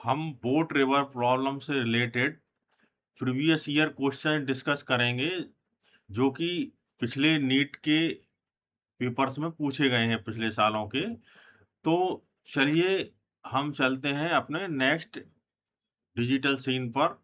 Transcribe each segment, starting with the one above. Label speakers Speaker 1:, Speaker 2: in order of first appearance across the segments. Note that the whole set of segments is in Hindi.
Speaker 1: हम बोट रिवर प्रॉब्लम से related previous year question discuss करेंगे जो कि पिछले नीट के पेपर्स में पूछे गए हैं पिछले सालों के। तो चलिए हम चलते हैं अपने नेक्स्ट डिजिटल सीन पर।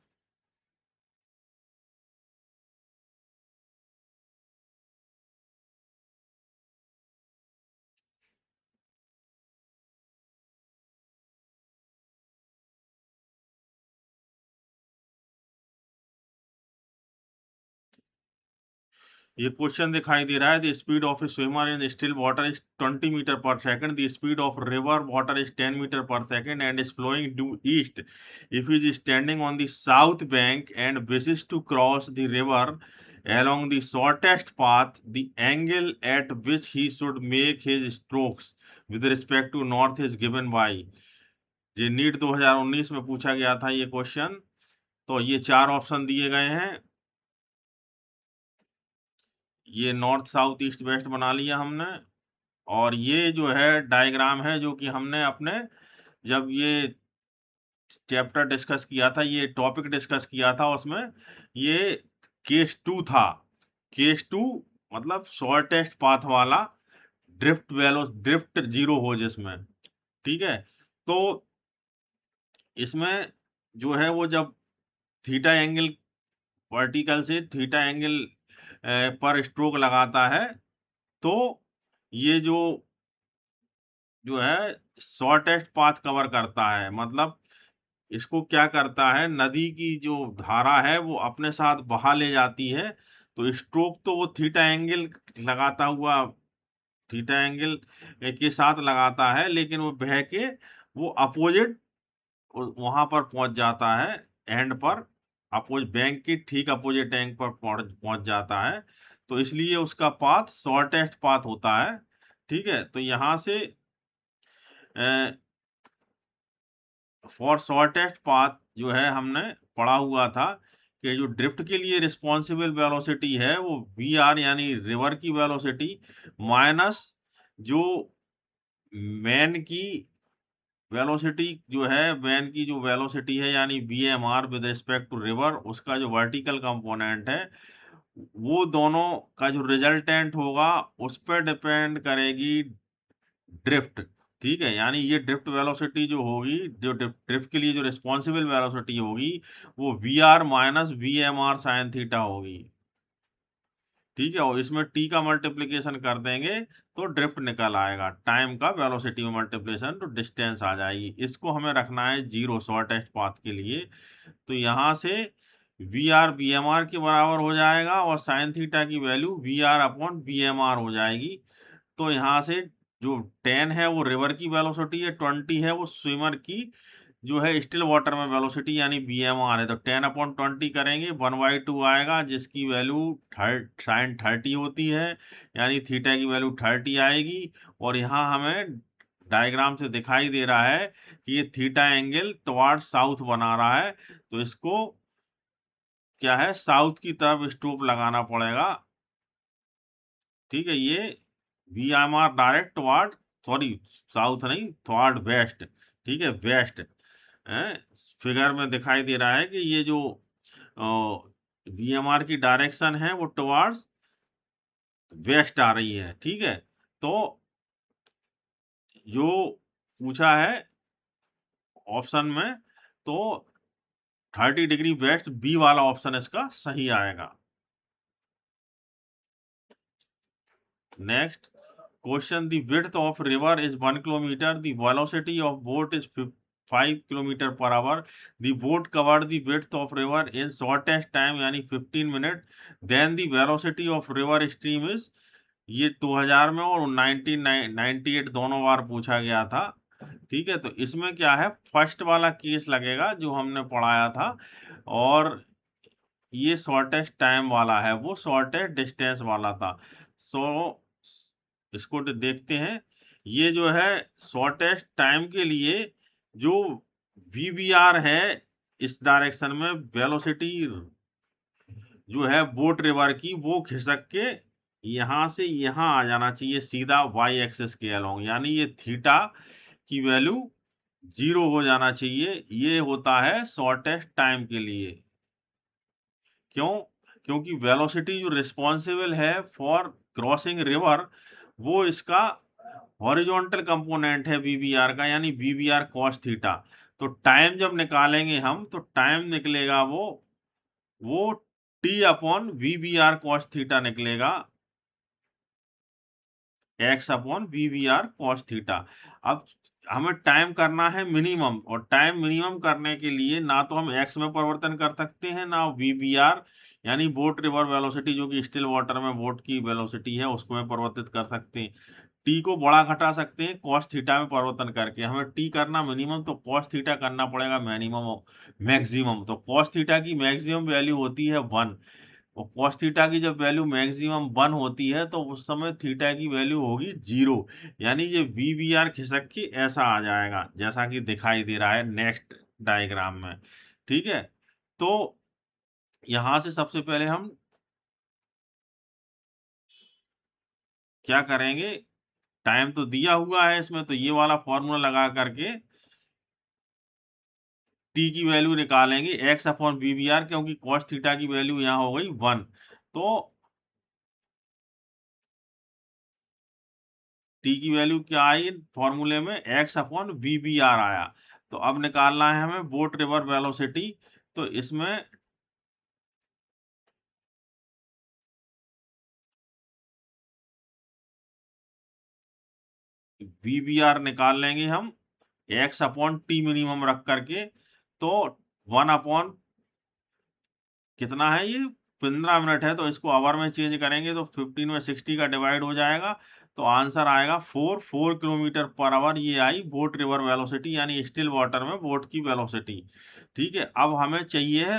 Speaker 1: ये क्वेश्चन दिखाई दे रहा है, the speed of a swimmer in still water is 20 metre per second, the speed of river water is 10 metre per second and is flowing due east. If is standing on the south bank and wishes to cross the river along the shortest path, the angle at which he should make his strokes with respect to north is given by। ये नीट 2019 में पूछा गया था ये क्वेश्चन। तो ये चार ऑप्शन दिए गए हैं। ये नॉर्थ साउथ ईस्ट वेस्ट बना लिया हमने। और ये जो है डायग्राम है जो कि हमने अपने जब ये चैप्टर डिस्कस किया था, ये टॉपिक डिस्कस किया था, उसमें ये केस 2 था। केस 2 मतलब शॉर्टेस्ट पाथ वाला, ड्रिफ्ट जीरो हो जिसमें। ठीक है। तो इसमें जो है वो जब थीटा एंगल वर्टिकल से थीटा एंगल पर स्ट्रोक लगाता है तो ये जो है शॉर्टेस्ट पाथ कवर करता है। मतलब इसको क्या करता है, नदी की जो धारा है वो अपने साथ बहा ले जाती है। तो स्ट्रोक तो वो लगाता हुआ थीटा एंगल के साथ लगाता है, लेकिन वो बह के वो अपोजिट वहां पर पहुंच जाता है, एंड पर अपोज बैंक की ठीक अपोजिट एंड पर पहुंच जाता है। तो इसलिए उसका पाथ शॉर्टेस्ट पाथ होता है। ठीक है। तो यहां से फॉर शॉर्टेस्ट पाथ जो है हमने पढ़ा हुआ था कि जो ड्रिफ्ट के लिए रिस्पॉन्सिबल वेलोसिटी है वो वी आर यानी रिवर की वेलोसिटी माइनस जो मैन की वेलोसिटी जो है, मैन की जो वेलोसिटी है यानी V M R with respect to river, उसका जो वर्टिकल कंपोनेंट है वो दोनों का जो रिजल्टेंट होगा उस पर डिपेंड करेगी ड्रिफ्ट। ठीक है। यानी ये ड्रिफ्ट वेलोसिटी जो होगी, जो ड्रिफ्ट के लिए जो रिस्पॉन्सिबल वेलोसिटी होगी वो V R minus V M R sine theta होगी। ठीक है। और इसमें टी का मल्टीप्लिकेशन कर देंगे तो ड्रिफ्ट निकल आएगा। टाइम का वेलोसिटी में मल्टीप्लिकेशन तो डिस्टेंस आ जाएगी। इसको हमें रखना है जीरो शॉर्टेस्ट पाथ के लिए। तो यहाँ से V R V M R के बराबर हो जाएगा और साइन थीटा की value V R upon V M R हो जाएगी। तो यहाँ से जो 10 है वो रिवर की वेलोसिटी है, 20 है वो स्विमर की जो है स्टिल वाटर में वेलोसिटी यानी बी एम आर है। तो 10/20 करेंगे 1/2 आएगा, जिसकी वैल्यू साइन 30 होती है, यानी थीटा की वैल्यू 30 आएगी। और यहाँ हमें डायग्राम से दिखाई दे रहा है कि ये थीटा एंगल टुवर्ड साउथ बना रहा है। तो इसको क्या है, साउथ की तरफ स्टोप लगाना पड़ेगा। ठीक है। ये V M R direct toward, sorry south नहीं, टुवर्ड वेस्ट। ठीक है, वेस्ट। फिगर में दिखाई दे रहा है कि ये जो वीएमआर की डायरेक्शन है वो टुवर्ड्स वेस्ट आ रही है। ठीक है। तो जो पूछा है ऑप्शन में, तो 30 डिग्री वेस्ट बी वाला ऑप्शन इसका सही आएगा। Next question, the width of river is 1 kilometre, the velocity of boat is 5 kilometre per hour, the boat covered the width of river in shortest time यानी 15 minute, then the velocity of river stream is. ये 2000 में और 1998 दोनों बार पूछा गया था। ठीक है। तो इसमें क्या है, फर्स्ट वाला केस लगेगा जो हमने पढ़ाया था, और ये शॉर्टेस्ट टाइम वाला है, वो शॉर्टेस्ट डिस्टेंस वाला था। सो इसको देखते हैं। ये जो है शॉर्टेस्ट टाइम के लिए जो वीवीआर है, इस डायरेक्शन में वेलोसिटी जो है बोट रिवर की वो खिसक के यहाँ से यहाँ आ जाना चाहिए सीधा वाई एक्सिस के अलोंग, यानी ये थीटा की वैल्यू जीरो हो जाना चाहिए। ये होता है शॉर्टेस्ट टाइम के लिए। क्यों? क्योंकि वेलोसिटी जो रिस्पॉन्सिबल है फॉर क्रॉसिंग रिवर, वो इसका हॉरिजॉन्टल कंपोनेंट है वीबीआर का, यानी वीबीआर कॉस थीटा। तो टाइम जब निकालेंगे हम, तो टाइम निकलेगा वो T upon VBR cos theta निकलेगा, X upon VBR cos theta. अब हमें टाइम करना है मिनिमम, और टाइम मिनिमम करने के लिए ना तो हम एक्स में परिवर्तन कर सकते हैं, ना वीबीआर यानी बोट रिवर वेलोसिटी, जो कि स्टिल वाटर में बोट की वेलोसिटी है, उसको में परिवर्तित कर सकते हैं। टी को बड़ा घटा सकते हैं कॉस थीटा में परिवर्तन करके। हमें टी करना मिनिमम, तो कॉस थीटा करना पड़ेगा मिनिमम मैक्सिमम। तो कॉस थीटा की मैक्सिमम वैल्यू होती है 1, और कॉस थीटा की जब वैल्यू मैक्सिमम 1 होती है, तो उस समय थीटा की वैल्यू होगी 0। यानी ये वी बी आर खिसक के ऐसा आ जाएगा, जैसा कि दिखाई दे रहा है नेक्स्ट डायग्राम में। ठीक है, तो यहां से सबसे पहले हम क्या करेंगे, टाइम तो दिया हुआ है इसमें, तो ये वाला फॉर्मूला लगा करके टी की वैल्यू निकालेंगे, X upon V B R, क्योंकि कॉस थीटा की वैल्यू यहाँ हो गई 1। तो टी की वैल्यू क्या आई फॉर्मूले में, X upon V B R आया। तो अब निकालना है हमें बोट रिवर वेलोसिटी। तो इसमें वी बी आर निकाल लेंगे हम, एक्स अपॉन टी मिनिमम रख करके। तो 1 अपॉन कितना है ये, 15 मिनट है, तो इसको आवर में चेंज करेंगे तो 15 में 60 का डिवाइड हो जाएगा। तो आंसर आएगा 4 किलोमीटर पर आवर। ये आई बोट रिवर वेलोसिटी, यानी स्टिल वाटर में बोट की वेलोसिटी। ठीक है, अब हमें चाहिए है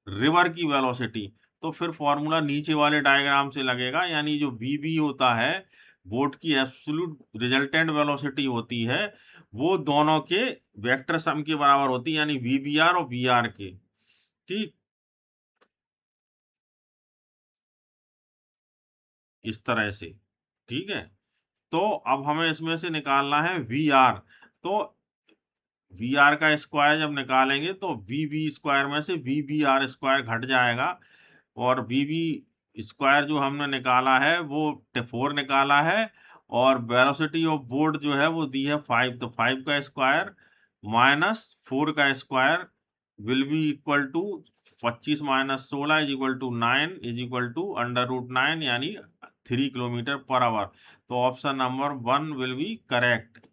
Speaker 1: रिवर की वेलोसिटी। तो फिर फॉर्मूला नीचे वाले डायग्राम से लगेगा, यानी जो वी बी होता है, बोट की एब्सोल्यूट रिजल्टेंट वेलोसिटी होती है, वो दोनों के वेक्टर सम के बराबर होती है, यानी वी बी आर और वी आर के। ठीक, इस तरह से। ठीक है, तो अब हमें इसमें से निकालना है वी आर। तो वी आर का स्क्वायर जब निकालेंगे, तो वी बी स्क्वायर में से वी बी आर स्क्वायर घट जाएगा, और वी बी स्क्वायर जो हमने निकाला है वो 4 निकाला है, और वेलोसिटी ऑफ बोट जो है वो दी है 5। तो 5 का स्क्वायर माइनस 4 का square will be equal to 25 - 16 is equal to 9 is equal to √9, यानी 3 किलोमीटर पर आवर। तो option number 1 will be correct.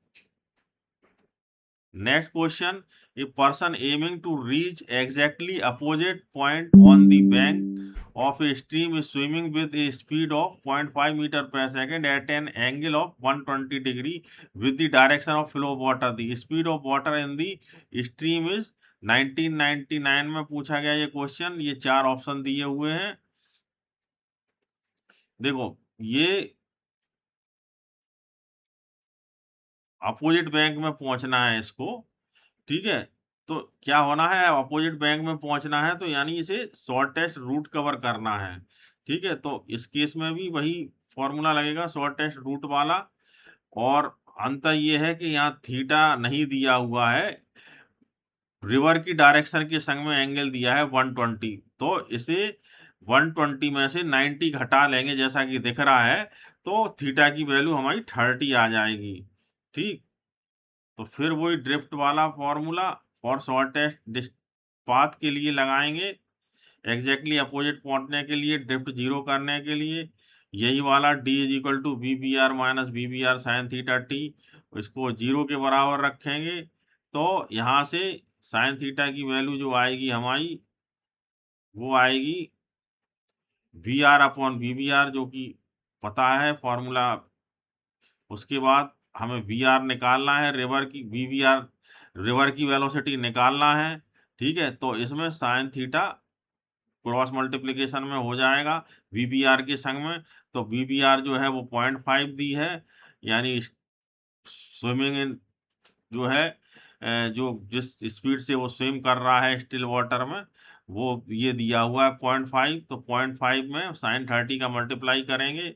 Speaker 1: Next question. A person aiming to reach exactly opposite point on the bank of a stream is swimming with a speed of 0.5 meter per second at an angle of 120 degree with the direction of flow of water. The speed of water in the stream is 1999 में पूछा गया ये क्वेश्चन। ये 4 ऑप्शन दिए हुए हैं। देखो, ये अपोजिट बैंक में पहुंचना है इसको। ठीक है, तो क्या होना है, अपोजिट बैंक में पहुंचना है, तो यानी इसे शॉर्टेस्ट रूट कवर करना है। ठीक है, तो इस केस में भी वही फॉर्मूला लगेगा शॉर्टेस्ट रूट वाला। और अंतर ये है कि यहाँ थीटा नहीं दिया हुआ है, रिवर की डायरेक्शन के संग में एंगल दिया है 120। तो इसे 120 में से 90 घटा लेंगे, जैसा कि दिख रहा है, तो थीटा की वैल्यू हमारी 30 आ जाएगी। ठीक, तो फिर वही ड्रिफ्ट वाला फॉर्मूला फॉर शॉर्टेस्ट पाथ के लिए लगाएंगे, एग्जैक्टली अपोजिट पहुंचने के लिए, ड्रिफ्ट जीरो करने के लिए। यही वाला D is equal to V B R minus V B R sine theta T, इसको जीरो के बराबर रखेंगे। तो यहाँ से साइन थीटा की वैल्यू जो आएगी हमारी, वो आएगी V R upon V B R, जो कि पता है फॉर्मूला। उसके बाद हमें वी आर निकालना है, रिवर की वी बी आर रिवर की वेलोसिटी निकालना है। ठीक है, तो इसमें साइन थीटा क्रॉस मल्टीप्लिकेशन में हो जाएगा वी बी आर के संग में। तो वी बी आर जो है वो 0.5 दी है, यानी स्विमिंग इन जो है जो जिस स्पीड से वो स्विम कर रहा है स्टिल वाटर में, वो ये दिया हुआ है 0.5। तो 0.5 में साइन 30 का मल्टीप्लाई करेंगे,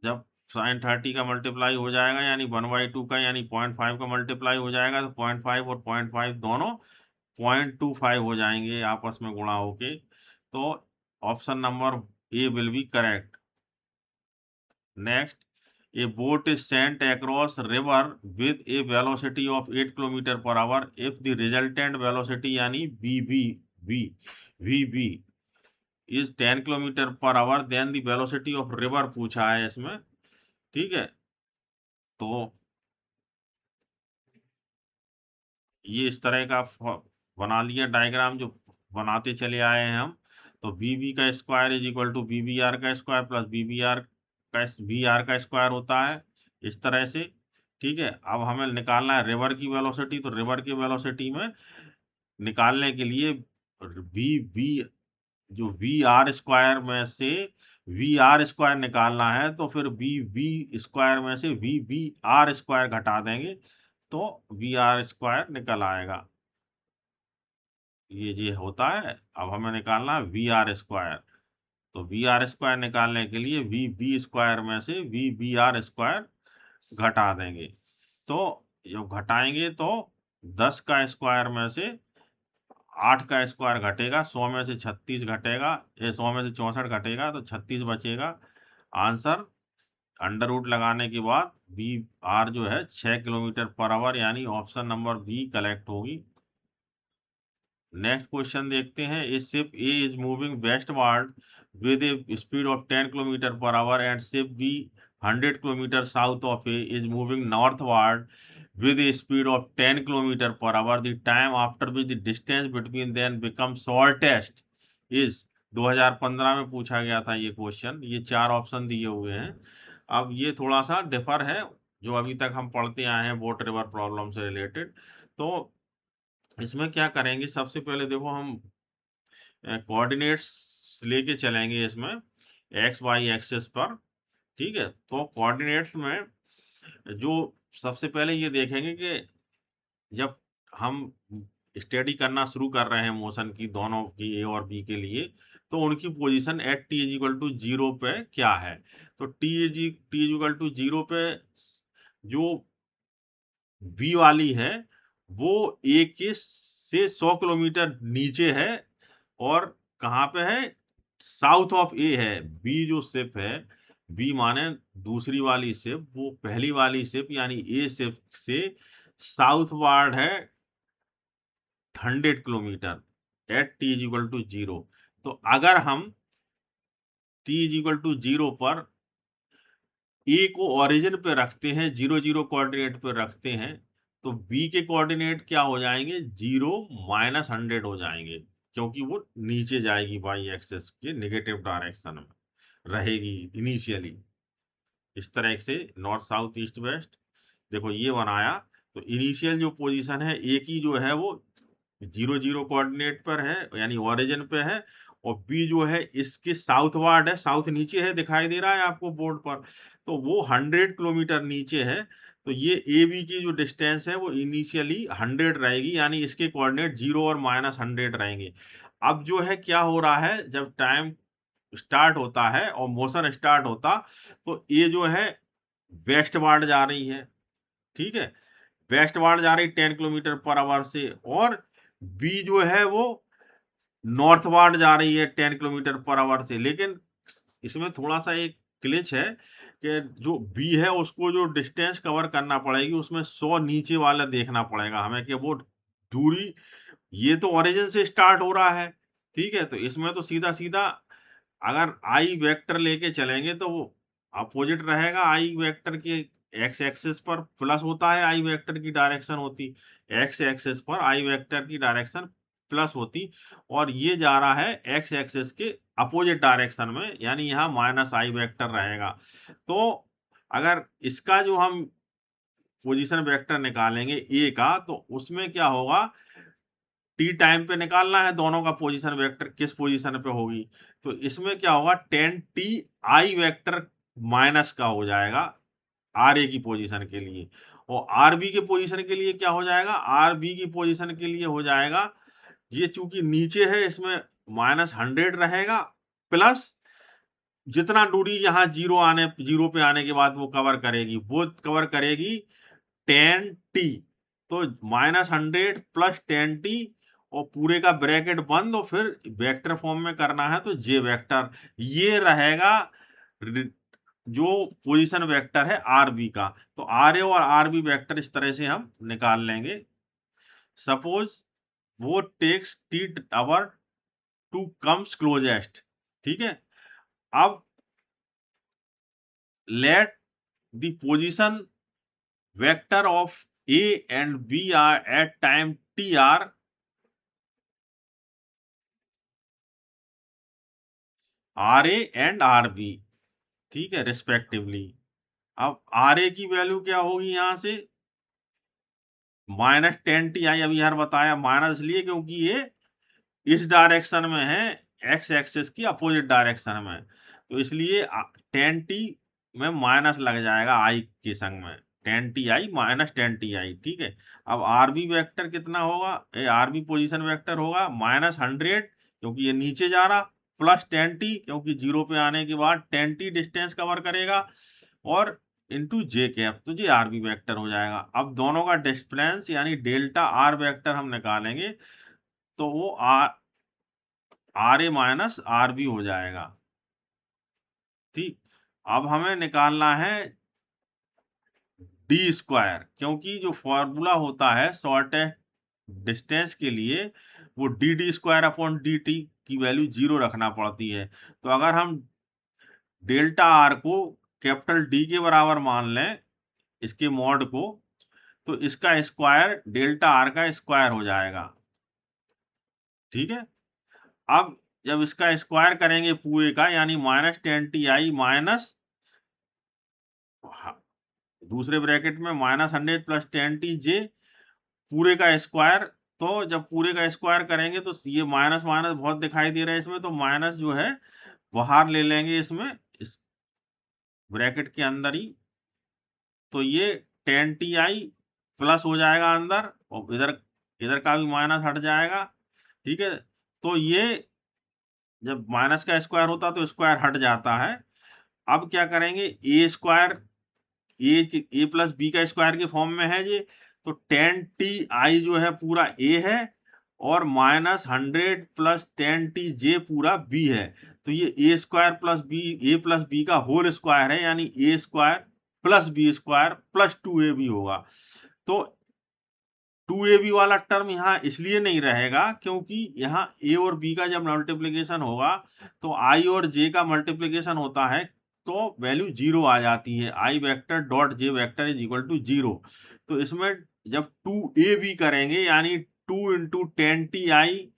Speaker 1: जब साइन 30 का मल्टीप्लाई हो जाएगा, यानी 1/2 का, यानी 0.5 का मल्टीप्लाई हो जाएगा, तो 0.5 और 0.5 दोनों 0.25 हो जाएंगे आपस में गुणा होके। तो option number A will be correct. Next, a boat is sent across river with a velocity of 8 kilometre per hour if the resultant velocity यानी V is 10 kilometre per hour then the velocity of river पूछा है इसमें। ठीक है, तो ये इस तरह का बना लिया डायग्राम, जो बनाते चले आए हैं हम। तो वी का square is equal to V R का स्क्वायर प्लस वी आर का स्क्वायर होता है, इस तरह से। ठीक है, अब हमें निकालना है रिवर की वेलोसिटी। तो रिवर की वेलोसिटी में निकालने के लिए वी वी जो वी आर स्क्वायर में से वी आर स्क्वायर निकालना है, तो फिर वी स्क्वायर में से वी आर स्क्वायर घटा देंगे, तो वी आर स्क्वायर निकल आएगा। ये होता है। अब हमें निकालना है वी आर स्क्वायर। तो वी आर स्क्वायर निकालने के लिए वी स्क्वायर में से वी आर स्क्वायर घटा देंगे। तो जब घटाएंगे तो 10 का स्क्वायर में से 8 का स्क्वायर घटेगा, 100 में से 36 घटेगा, 100 में से 64 घटेगा, तो 36 बचेगा। आंसर अंडर रूट लगाने के बाद वी आर जो है 6 किलोमीटर पर आवर, यानी ऑप्शन नंबर बी कलेक्ट होगी। नेक्स्ट क्वेश्चन देखते हैं। A ship A is moving westward with a speed of 10 kilometre per hour and ship B 100 kilometre south of A is moving northward with a speed of 10 kilometer per hour. The time after which the distance between them becomes shortest is 2015 में पूछा गया था ये क्वेश्चन। ये 4 ऑप्शन दिए हुए हैं। अब ये थोड़ा सा डिफर है जो अभी तक हम पढ़ते आए हैं बोट रिवर प्रॉब्लम से रिलेटेड। तो इसमें क्या करेंगे, सबसे पहले देखो हम कोऑर्डिनेट्स लेके चलेंगे इसमें एक्स वाई एक्सिस पर। ठीक है, तो कोऑर्डिनेट्स में जो सबसे पहले ये देखेंगे कि जब हम स्टडी करना शुरू कर रहे हैं मोशन की, दोनों की ए और बी के लिए, तो उनकी position at T is equal to 0 पे क्या है। तो टी इज इक्वल टू 0 पे जो बी वाली है वो ए के से 100 किलोमीटर नीचे है, और कहाँ पे है, साउथ ऑफ ए है। बी जो शिप है, बी माने दूसरी वाली शिप, वो पहली वाली शिप यानी ए शिप से साउथ वार्ड है 100 kilometre at T is equal to 0। तो अगर हम टी इज इक्वल टू 0 पर ए को ओरिजिन पे रखते हैं, 0 0 कोऑर्डिनेट पे रखते हैं, तो बी के कोऑर्डिनेट क्या हो जाएंगे, 0 माइनस 100 हो जाएंगे, क्योंकि वो नीचे जाएगी वाई एक्सिस के नेगेटिव डायरेक्शन में रहेगी इनिशियली। इस तरह से नॉर्थ साउथ ईस्ट वेस्ट देखो ये बनाया। तो इनिशियल जो पोजीशन है ए की जो है वो 0 0 कोऑर्डिनेट पर है, यानी ओरिजिन पे है, और बी जो है इसके साउथ वार्ड है, साउथ नीचे है, दिखाई दे रहा है आपको बोर्ड पर, तो वो 100 किलोमीटर नीचे है। तो ये ए बी की जो डिस्टेंस है वो इनिशियली 100 रहेगी, यानी इसके कोऑर्डिनेट 0 और माइनस 100 रहेंगे। अब जो है क्या हो रहा है, जब टाइम स्टार्ट होता है और मोशन स्टार्ट होता, तो ए जो है वेस्टवार्ड जा रही है। ठीक है, वेस्टवार्ड जा रही 10 किलोमीटर पर आवर से, और बी जो है वो नॉर्थवार्ड जा रही है 10 किलोमीटर पर आवर से। लेकिन इसमें थोड़ा सा एक ग्लिच है कि जो बी है उसको जो डिस्टेंस कवर करना पड़ेगी, उसमें 100 नीचे वाला देखना पड़ेगा हमें कि वो दूरी, ये तो ओरिजिन से स्टार्ट हो रहा है। ठीक है, तो इसमें तो सीधा सीधा अगर आई वेक्टर लेके चलेंगे तो वो अपोजिट रहेगा। आई वेक्टर के एक्स एक्सिस पर प्लस होता है, आई वेक्टर की डायरेक्शन होती, एक्स एक्सिस पर आई वेक्टर की डायरेक्शन प्लस होती, और ये जा रहा है एक्स एक्सिस के अपोजिट डायरेक्शन में, यानी यहाँ माइनस आई वेक्टर रहेगा। तो अगर इसका जो हम पोजीशन वेक्टर निकालेंगे ए का, तो उसमें क्या होगा, टी टाइम पे निकालना है दोनों का पोजीशन वेक्टर किस पोजीशन पे होगी। तो इसमें क्या होगा, 10 टी आई वेक्टर माइनस का हो जाएगा आर ए की पोजीशन के लिए, और आर बी के पोजीशन के लिए क्या हो जाएगा, आर बी की पोजीशन के लिए हो जाएगा, ये चूंकि नीचे है इसमें माइनस 100 रहेगा, प्लस जितना दूरी यहाँ जीरो पे आने के बाद वो कवर करेगी, वो कवर करेगी 10t। तो -100 प्लस 10t, और पूरे का ब्रैकेट बंद, और फिर वेक्टर फॉर्म में करना है तो जे वेक्टर ये रहेगा जो पोजीशन वेक्टर है आरबी का। तो आर ए और आरबी वेक्टर इस तरह से हम निकाल लेंगे। सपोज वो takes T hour to comes closest, ठीक है। अब let the position vector of A and B are at time t are RA and RB, ठीक है, रिस्पेक्टिवली। अब RA की वैल्यू क्या होगी यहां से, -10ti। अभी यार बताया माइनस इसलिए क्योंकि ये इस डायरेक्शन में है, एक्स एक्सिस की अपोजिट डायरेक्शन में, तो इसलिए 10t में माइनस लग जाएगा आई के संग में, 10ti -10ti, ठीक है। अब आरबी वेक्टर कितना होगा, आरबी पोजीशन वेक्टर होगा -100 क्योंकि ये नीचे जा रहा, प्लस 10t क्योंकि जीरो पे आने के बाद 10t डिस्टेंस कवर करेगा, और इंटू जे कैप, तो ये आरबी वेक्टर हो जाएगा। अब दोनों का डिस्टेंस यानी डेल्टा आर वेक्टर हम निकालेंगे, तो वो R A minus R B हो जाएगा, ठीक। अब हमें निकालना है डी स्क्वायर, क्योंकि जो फॉर्मूला होता है शॉर्टेस्ट डिस्टेंस के लिए वो D square upon D T की वैल्यू 0 रखना पड़ती है। तो अगर हम डेल्टा आर को कैपिटल डी के बराबर मान लें, इसके मॉड को, तो इसका स्क्वायर डेल्टा आर का स्क्वायर हो जाएगा, ठीक है। अब जब इसका स्क्वायर करेंगे पूरे का, यानी -10ti माइनस, दूसरे ब्रैकेट में -100 प्लस 10t j पूरे का स्क्वायर। तो जब पूरे का स्क्वायर करेंगे तो ये माइनस माइनस बहुत दिखाई दे रहा है इसमें, तो माइनस जो है बाहर ले लेंगे इसमें, इस ब्रैकेट के अंदर ही। तो ये 10ti प्लस हो जाएगा अंदर, और इधर इधर का भी माइनस हट जाएगा, ठीक है। तो ये जब माइनस का स्क्वायर होता तो स्क्वायर हट जाता है। अब क्या करेंगे, ए स्क्वायर, ए प्लस बी का स्क्वायर के फॉर्म में है ये, तो 10ti जो है पूरा ए है, और -100 प्लस 10t j पूरा बी है। तो ये A square plus B, A plus B का होल स्क्वायर है, यानी A square plus B square plus 2ab होगा। तो 2ab वाला टर्म यहाँ इसलिए नहीं रहेगा क्योंकि यहाँ a और b का जब मल्टीप्लिकेशन होगा तो i और j का मल्टीप्लिकेशन होता है, तो वैल्यू 0 आ जाती है, i vector dot j vector is equal to 0। तो इसमें जब 2ab करेंगे, यानी 2 इंटू 10ti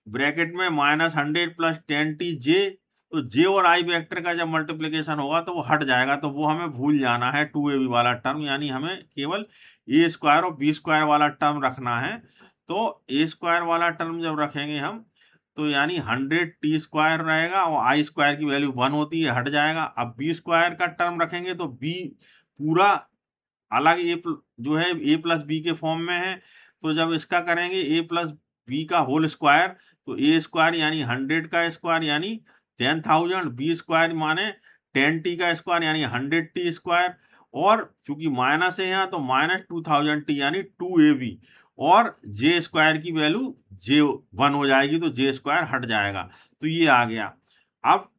Speaker 1: ब्रैकेट में -100 प्लस 10t j, तो j और i वेक्टर का जब मल्टीप्लिकेशन होगा तो वो हट जाएगा, तो वो हमें भूल जाना है 2ab वाला टर्म, यानी हमें केवल ए स्क्वायर और बी स्क्वायर वाला टर्म रखना है। तो ए स्क्वायर वाला टर्म जब रखेंगे हम, तो यानी 100t स्क्वायर रहेगा, और आई स्क्वायर की वैल्यू 1 होती है, हट जाएगा। अब बी स्क्वायर का टर्म रखेंगे तो बी पूरा अलग जो है ए प्लस बी के फॉर्म में है। तो जब इसका करेंगे ए प्लस बी का होल स्क्वायर, तो ए स्क्वायर यानी 100 का स्क्वायर यानी 10,000, बी स्क्वायर माने 10t का स्क्वायर यानी 100t स्क्वायर, और चूंकि माइनस है यहाँ तो -2000t यानी 2ab, और जे स्क्वायर की वैल्यू j1 हो जाएगी, तो जे स्क्वायर हट जाएगा। तो ये आ गया। अब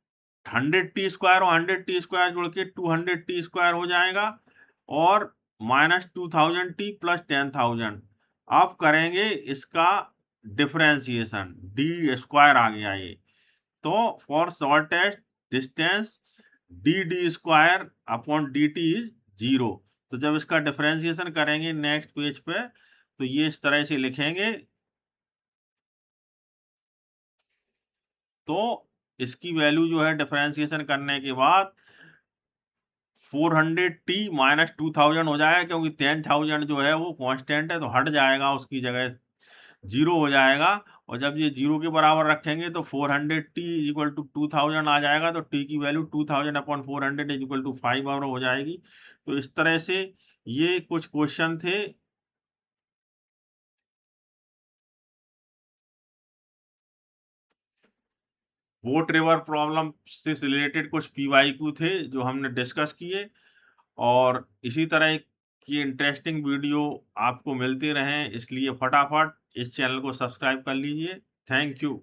Speaker 1: 100t स्क्वायर और 100t स्क्वायर जोड़ के 200t स्क्वायर हो जाएगा, और -2000t प्लस 10,000। अब करेंगे इसका डिफरेंशिएशन, डी स्क्वायर आ गया ये। तो for shortest distance D square upon D T is 0। तो जब इसका डिफरेंशिएशन करेंगे नेक्स्ट पेज पे, तो ये इस तरह से लिखेंगे। तो इसकी वैल्यू जो है डिफरेंशिएशन करने के बाद 400t माइनस 2000 हो जाएगा, क्योंकि 10,000 जो है वो कांस्टेंट है, तो हट जाएगा, उसकी जगह 0 हो जाएगा। और जब ये 0 के बराबर रखेंगे तो 400t इक्वल टू 2000 आ जाएगा, तो t की value 2000 upon 400 is equal to 5 hour हो जाएगी। तो इस तरह से ये कुछ क्वेश्चन थे। बोट रिवर प्रॉब्लम से रिलेटेड कुछ पीवाईक्यू थे जो हमने डिस्कस किए, और इसी तरह की इंटरेस्टिंग वीडियो आपको मिलते रहें, इसलिए फटाफट इस चैनल को सब्सक्राइब कर लीजिए। Thank you.